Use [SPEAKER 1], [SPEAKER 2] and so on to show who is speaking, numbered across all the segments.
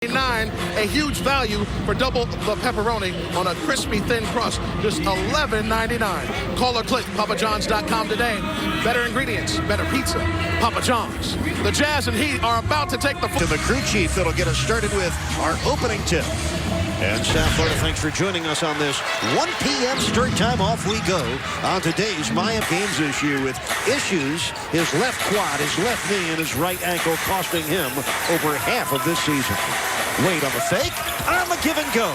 [SPEAKER 1] A huge value for double the pepperoni on a crispy thin crust, just $11.99. Call or click PapaJohns.com today. Better ingredients, better pizza. Papa John's. The Jazz and Heat are about to take the
[SPEAKER 2] to the crew chief that'll get us started with our opening tip. And South Florida, thanks for joining us on this 1 p.m. start time. Off we go on today's Maya Games issue with issues. His left quad, his left knee, and his right ankle costing him over half of this season. Wade on the fake, on the give and go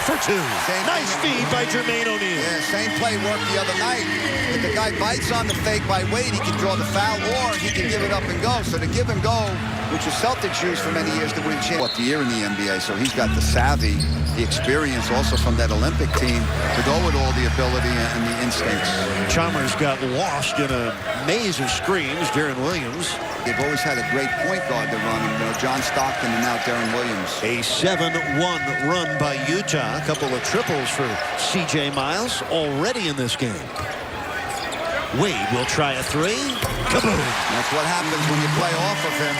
[SPEAKER 2] for two. Nice feed by Jermaine O'Neal.
[SPEAKER 3] Yeah, same play worked the other night. If the guy bites on the fake by Wade, he can draw the foul, or he can give it up and go. So the give and go, which the Celtics used for many years to win championships the year in the NBA. So he's got the savvy, the experience also from that Olympic team to go with all the ability and the instincts.
[SPEAKER 2] Chalmers got lost in a maze of screens. Darren Williams.
[SPEAKER 3] They've always had a great point guard to run him. You know, John Stockton and now Darren Williams.
[SPEAKER 2] A 7-1 run by Utah. A couple of triples for C.J. Miles already in this game. Wade will try a three. Kaboom!
[SPEAKER 3] That's what happens when you play off of him.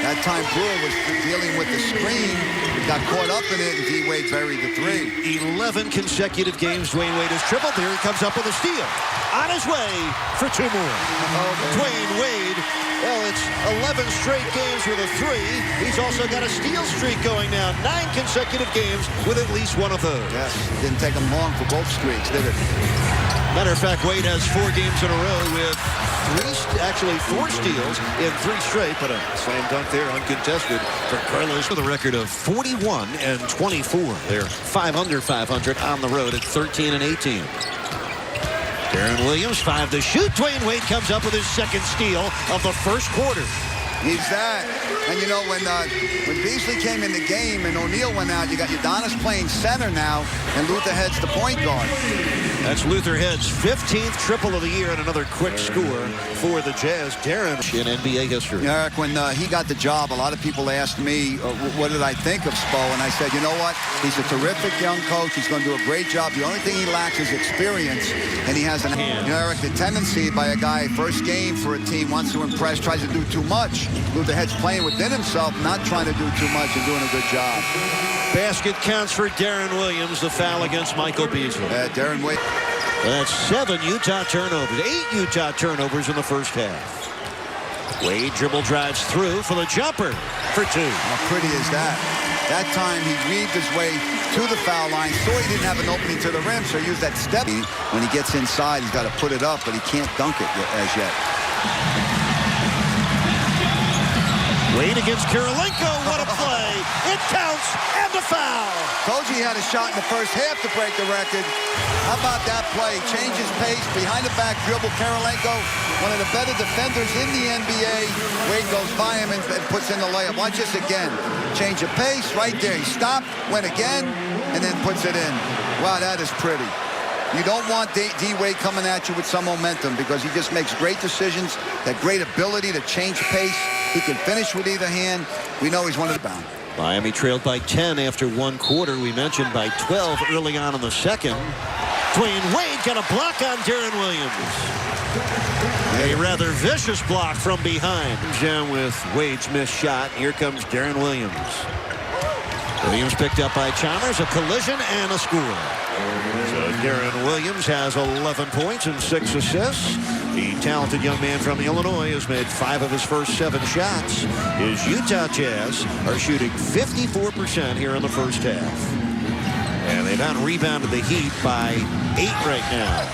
[SPEAKER 3] That time Brewer was dealing with the screen. He got caught up in it, and D-Wade buried the three.
[SPEAKER 2] 11 consecutive games Dwayne Wade has tripled. There he comes up with a steal. On his way for two more. Dwayne Wade, well, it's 11 straight games with a three. He's also got a steal streak going now. 9 consecutive games with at least one of those.
[SPEAKER 3] Yes, didn't take him long for both streaks, did it?
[SPEAKER 2] Matter of fact, Wade has 4 games in a row with actually 4 steals in 3 straight, but a slam dunk there, uncontested for Carlos with a record of 41 and 24. They're 5 under 500 on the road at 13 and 18. Darren Williams, 5 to shoot. Dwayne Wade comes up with his second steal of the first quarter.
[SPEAKER 3] He's that. And you know, when Beasley came in the game and O'Neal went out, you got Udonis playing center now, and Luther Head's the point guard.
[SPEAKER 2] That's Luther Head's 15th triple of the year and another quick score for the Jazz. Darren in NBA history.
[SPEAKER 3] Eric, when he got the job, a lot of people asked me, what did I think of Spo? And I said, you know what? He's a terrific young coach. He's going to do a great job. The only thing he lacks is experience, and he has an hand. You know, Eric, the tendency by a guy, first game for a team, wants to impress, tries to do too much. Luther Head's playing within himself, not trying to do too much and doing a good job.
[SPEAKER 2] Basket counts for Darren Williams, the foul against Michael Beasley.
[SPEAKER 3] Darren Wade.
[SPEAKER 2] That's 7 Utah turnovers, 8 Utah turnovers in the first half. Wade dribble drives through for the jumper for 2.
[SPEAKER 3] How pretty is that? That time he weaved his way to the foul line, so he didn't have an opening to the rim, so he used that step. When he gets inside, he's got to put it up, but he can't dunk it as yet.
[SPEAKER 2] Wade against Kirilenko. What a play. It counts, and the foul.
[SPEAKER 3] Told you he had a shot in the first half to break the record. How about that play? Changes pace, behind the back dribble. Kirilenko, one of the better defenders in the NBA. Wade goes by him and puts in the layup. Watch this again. Change of pace right there. He stopped, went again, and then puts it in. Wow, that is pretty. You don't want D-Wade coming at you with some momentum because he just makes great decisions, that great ability to change pace. He can finish with either hand. We know he's one of the bound.
[SPEAKER 2] Miami trailed by 10 after 1 quarter. We mentioned by 12 early on in the second. Dwayne Wade got a block on Darren Williams. A rather vicious block from behind. Jam with Wade's missed shot. Here comes Darren Williams. Williams picked up by Chalmers, a collision and a score. So Darren Williams has 11 points and 6 assists. The talented young man from Illinois has made 5 of his first 7 shots. His Utah Jazz are shooting 54% here in the first half. And they've out-rebounded the Heat by 8 right now.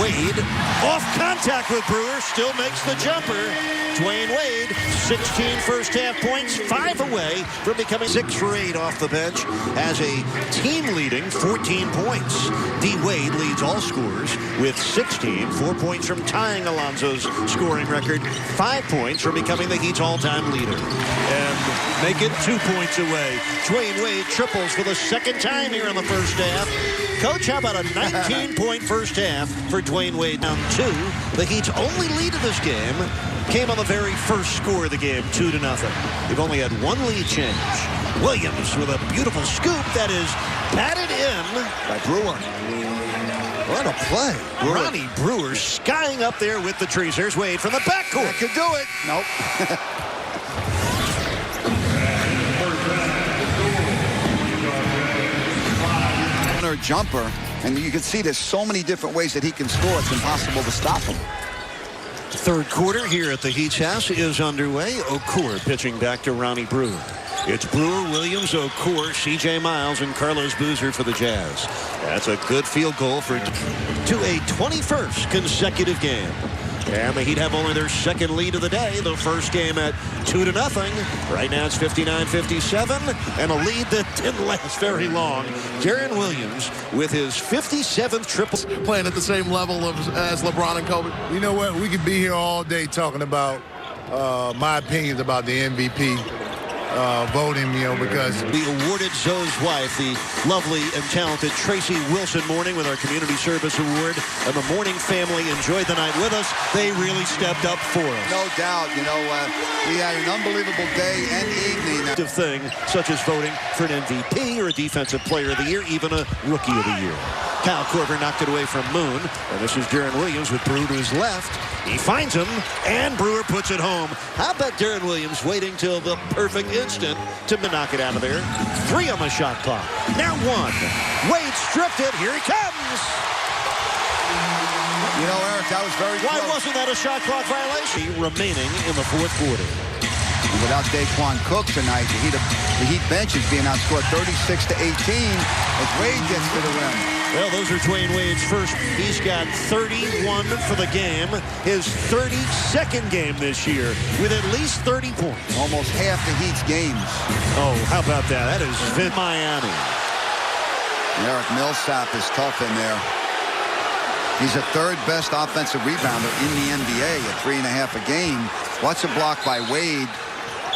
[SPEAKER 2] Wade, off contact with Brewer, still makes the jumper. Dwayne Wade, 16 first-half points, 5 away from becoming 6 for 8 off the bench, has a team-leading 14 points. D. Wade leads all scorers with 16, 4 points from tying Alonzo's scoring record, 5 points from becoming the Heat's all-time leader. And make it 2 points away. Dwayne Wade triples for the second time here in the first half. Coach, how about a 19-point first half for Dwayne Wade? Down 2. The Heat's only lead of this game came on the very first score of the game, 2-0. They've only had 1 lead change. Williams with a beautiful scoop that is batted in
[SPEAKER 3] by Brewer.
[SPEAKER 2] What a play. Ronnie Brewer skying up there with the trees. Here's Wade from the backcourt.
[SPEAKER 3] That could do it. Nope. corner jumper. And you can see there's so many different ways that he can score. It's impossible to stop him.
[SPEAKER 2] Third quarter here at the Heat's house is underway. Okur pitching back to Ronnie Brewer. It's Brewer, Williams, Okur, C.J. Miles, and Carlos Boozer for the Jazz. That's a good field goal to a 21st consecutive game. And the Heat have only their second lead of the day. The first game at 2-0. Right now it's 59-57, and a lead that didn't last very long. Deron Williams with his 57th triple.
[SPEAKER 1] Playing at the same level as LeBron and Kobe.
[SPEAKER 4] You know what? We could be here all day talking about my opinions about the MVP voting, because
[SPEAKER 2] we awarded Zoe's wife, the lovely and talented Tracy Wilson Morning, with our Community Service Award, and the Morning family enjoyed the night with us. They really stepped up for us.
[SPEAKER 3] No doubt. We had an unbelievable day and evening.
[SPEAKER 2] Thing such as voting for an MVP or a Defensive Player of the Year, even a Rookie of the Year. Kyle Korver knocked it away from Moon, and this is Deron Williams with Brewer to his left. He finds him, and Brewer puts it home. How about Deron Williams waiting till the perfect instant to knock it out of there? 3 on the shot clock. Now 1. Wade stripped it. Here he comes.
[SPEAKER 3] Eric, that was very close.
[SPEAKER 2] Why wasn't that a shot clock violation? Remaining in the fourth quarter.
[SPEAKER 3] Without Daquan Cook tonight, the Heat bench is being outscored 36-18 as Wade gets to the rim.
[SPEAKER 2] Well, those are Dwayne Wade's first. He's got 31 for the game. His 32nd game this year with at least 30 points.
[SPEAKER 3] Almost half the Heat's games.
[SPEAKER 2] Oh, how about that? That is Vin Miami.
[SPEAKER 3] Eric Millsap is tough in there. He's the 3rd best offensive rebounder in the NBA at 3.5 a game. Watch a block by Wade.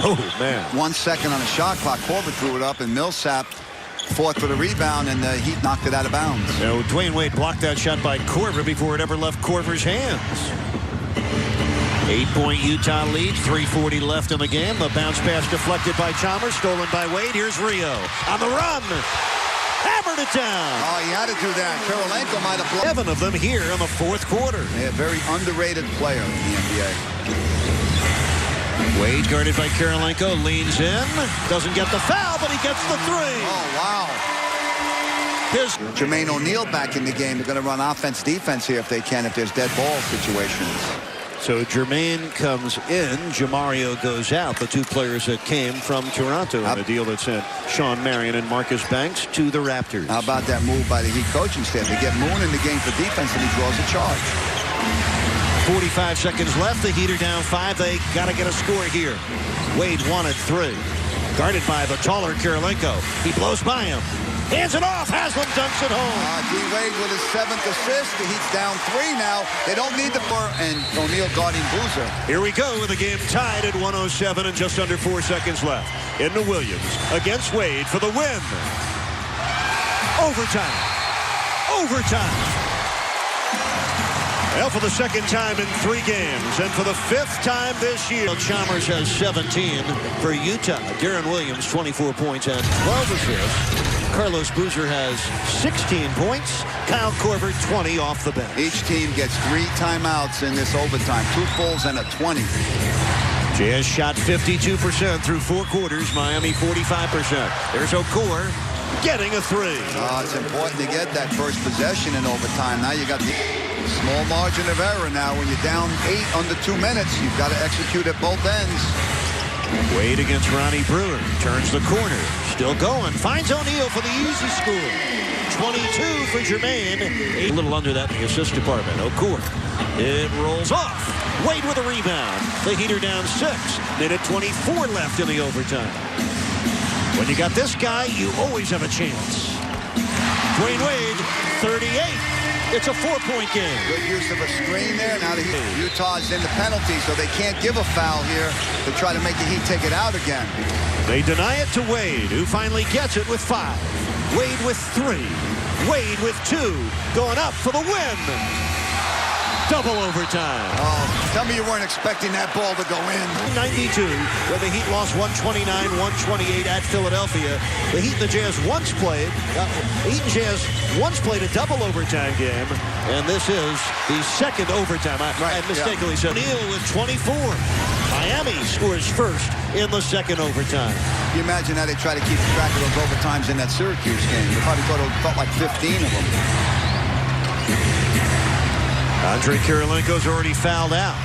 [SPEAKER 2] Oh, man.
[SPEAKER 3] 1 second on the shot clock. Korver threw it up, and Millsap fought for the rebound, and the Heat knocked it out of bounds.
[SPEAKER 2] So Dwayne Wade blocked that shot by Korver before it ever left Korver's hands. 8-point Utah lead, 3:40 left in the game. The bounce pass deflected by Chalmers, stolen by Wade. Here's Rio on the run. Hammered it down.
[SPEAKER 3] Oh, he had to do that. Karolinko might have blown.
[SPEAKER 2] 7 of them here in the fourth quarter.
[SPEAKER 3] Yeah, very underrated player in the NBA.
[SPEAKER 2] Wade guarded by Karolinko, leans in, doesn't get the foul, but he gets the 3.
[SPEAKER 3] Oh, wow.
[SPEAKER 2] Here's
[SPEAKER 3] Jermaine O'Neal back in the game. They're going to run offense-defense here if they can, if there's dead ball situations.
[SPEAKER 2] So Jermaine comes in, Jamario goes out. The 2 players that came from Toronto in a deal that sent Sean Marion and Marcus Banks to the Raptors.
[SPEAKER 3] How about that move by the Heat coaching staff? They get Moon in the game for defense, and he draws a charge.
[SPEAKER 2] 45 seconds left. The Heat are down 5. They got to get a score here. Wade wanted 3. Guarded by the taller Karolinko. He blows by him. Hands it off. Haslam dunks it home.
[SPEAKER 3] D-Wade with his 7th assist. The Heat's down 3 now. They don't need the floor. And O'Neal guarding Boozer.
[SPEAKER 2] Here we go with the game tied at 107 and just under 4 seconds left. Into Williams against Wade for the win. Overtime. Overtime. Well, for the second time in 3 games, and for the 5th time this year. Chalmers has 17 for Utah. Deron Williams, 24 points and 12 assists. Carlos Boozer has 16 points. Kyle Korver, 20 off the bench.
[SPEAKER 3] Each team gets 3 timeouts in this overtime. 2 fulls and a 20.
[SPEAKER 2] Jazz shot 52% through 4 quarters. Miami, 45%. There's Okur getting a 3.
[SPEAKER 3] It's important to get that first possession in overtime. Now you got the small margin of error now. When you're down 8 under 2 minutes, you've got to execute at both ends.
[SPEAKER 2] Wade against Ronnie Brewer. Turns the corner. Still going. Finds O'Neal for the easy score. 22 for Jermaine. A little under that in the assist department. Okur. It rolls off. Wade with a rebound. The Heat are down 6. Minute 24 left in the overtime. When you got this guy, you always have a chance. Dwayne Wade, 38. It's a 4-point game.
[SPEAKER 3] Good use of a screen there. Now the Utah's in the penalty, so they can't give a foul here to try to make the Heat take it out again.
[SPEAKER 2] They deny it to Wade, who finally gets it with 5. Wade with 3. Wade with 2. Going up for the win. Double overtime.
[SPEAKER 3] Oh, tell me you weren't expecting that ball to go in.
[SPEAKER 2] 92, where the Heat lost 129-128 at Philadelphia. The Heat and the Jazz once played. A double overtime game, and this is the second overtime. I mistakenly said O'Neal with 24. Miami scores first in the second overtime.
[SPEAKER 3] Can you imagine how they try to keep track of those overtimes in that Syracuse game? They probably thought it felt like 15 of them.
[SPEAKER 2] Andre Kirilenko's already fouled out.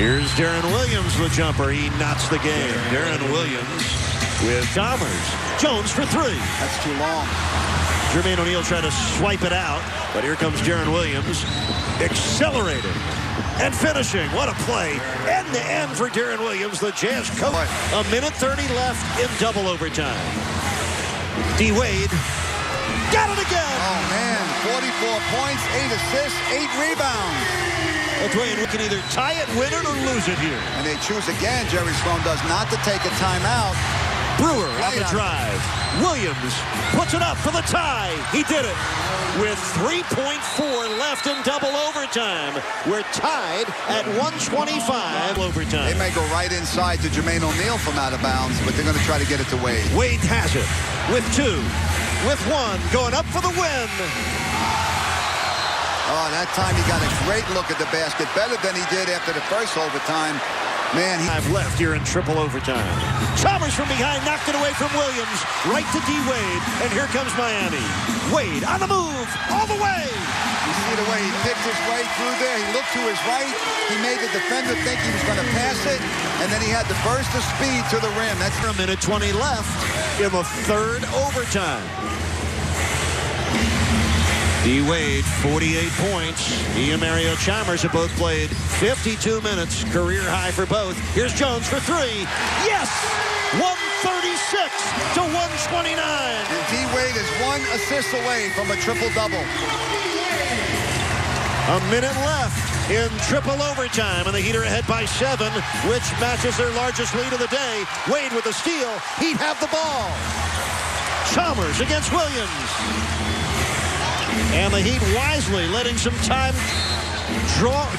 [SPEAKER 2] Here's Darren Williams, the jumper. He knots the game. Darren Williams with Chalmers. Jones for three.
[SPEAKER 3] That's too long.
[SPEAKER 2] Jermaine O'Neal tried to swipe it out, but here comes Darren Williams, accelerating and finishing. What a play. End to end for Darren Williams, the Jazz coach. A minute 30 left in double overtime. D. Wade got it again.
[SPEAKER 3] Oh, man. 44 points, 8 assists, 8 rebounds.
[SPEAKER 2] Dwayne, we can either tie it, win it, or lose it here.
[SPEAKER 3] And they choose again, Jerry Sloan does, not to take a timeout.
[SPEAKER 2] Brewer on the drive. Williams puts it up for the tie. He did it with 3.4 left in double overtime. We're tied at 125 overtime.
[SPEAKER 3] They may go right inside to Jermaine O'Neal from out of bounds, but they're going to try to get it to Wade.
[SPEAKER 2] Wade has it with 2, with 1, going up for the win.
[SPEAKER 3] Oh, that time he got a great look at the basket, better than he did after the first overtime. Man,
[SPEAKER 2] I've left here in triple overtime. Chalmers from behind knocked it away from Williams, right to D. Wade, and here comes Miami. Wade on the move, all the way.
[SPEAKER 3] You see the way he picked his way through there. He looked to his right. He made the defender think he was going to pass it, and then he had the burst of speed to the rim. That's
[SPEAKER 2] a minute 20 left in the third overtime. D. Wade, 48 points. He and Mario Chalmers have both played 52 minutes, career high for both. Here's Jones for 3. Yes! 136 to 129.
[SPEAKER 3] And D. Wade is 1 assist away from a triple-double.
[SPEAKER 2] A minute left in triple overtime, and the Heat are ahead by 7, which matches their largest lead of the day. Wade with a steal. Heat have the ball. Chalmers against Williams. And the Heat wisely letting some time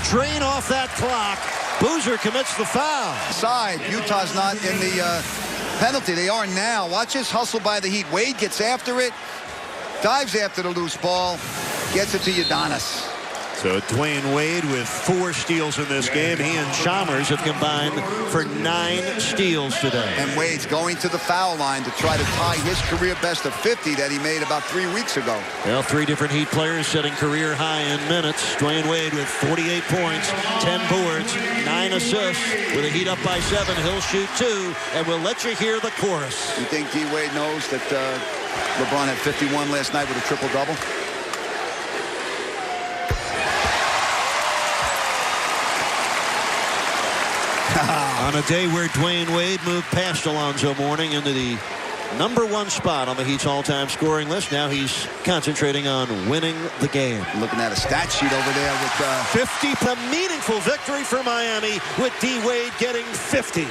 [SPEAKER 2] drain off that clock. Boozer commits the foul.
[SPEAKER 3] Side, Utah's not in the penalty. They are now. Watch this hustle by the Heat. Wade gets after it, dives after the loose ball, gets it to Udonis.
[SPEAKER 2] So Dwayne Wade with 4 steals in this game. He and Chalmers have combined for 9 steals today.
[SPEAKER 3] And Wade's going to the foul line to try to tie his career best of 50 that he made about 3 weeks ago.
[SPEAKER 2] Well, 3 different Heat players setting career high in minutes. Dwayne Wade with 48 points, 10 boards, 9 assists. With a Heat up by 7, he'll shoot 2, and we'll let you hear the chorus.
[SPEAKER 3] You think D. Wade knows that LeBron had 51 last night with a triple-double?
[SPEAKER 2] On a day where Dwayne Wade moved past Alonzo Mourning into the #1 spot on the Heat's all-time scoring list, now he's concentrating on winning the game.
[SPEAKER 3] Looking at a stat sheet over there with
[SPEAKER 2] 50. A meaningful victory for Miami with D. Wade getting 50.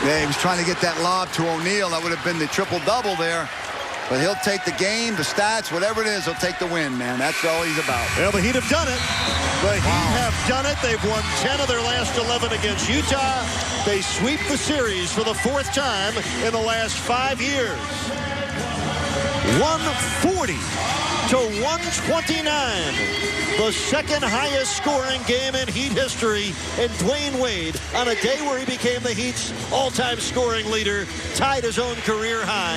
[SPEAKER 3] Yeah, he was trying to get that lob to O'Neal. That would have been the triple-double there. But he'll take the game, the stats, whatever it is, he'll take the win, man. That's all he's about.
[SPEAKER 2] Well, the Heat have done it. The Heat have done it. They've won 10 of their last 11 against Utah. They sweep the series for the 4th time in the last 5 years. 140 to 129. The second highest scoring game in Heat history. And Dwayne Wade, on a day where he became the Heat's all-time scoring leader, tied his own career high.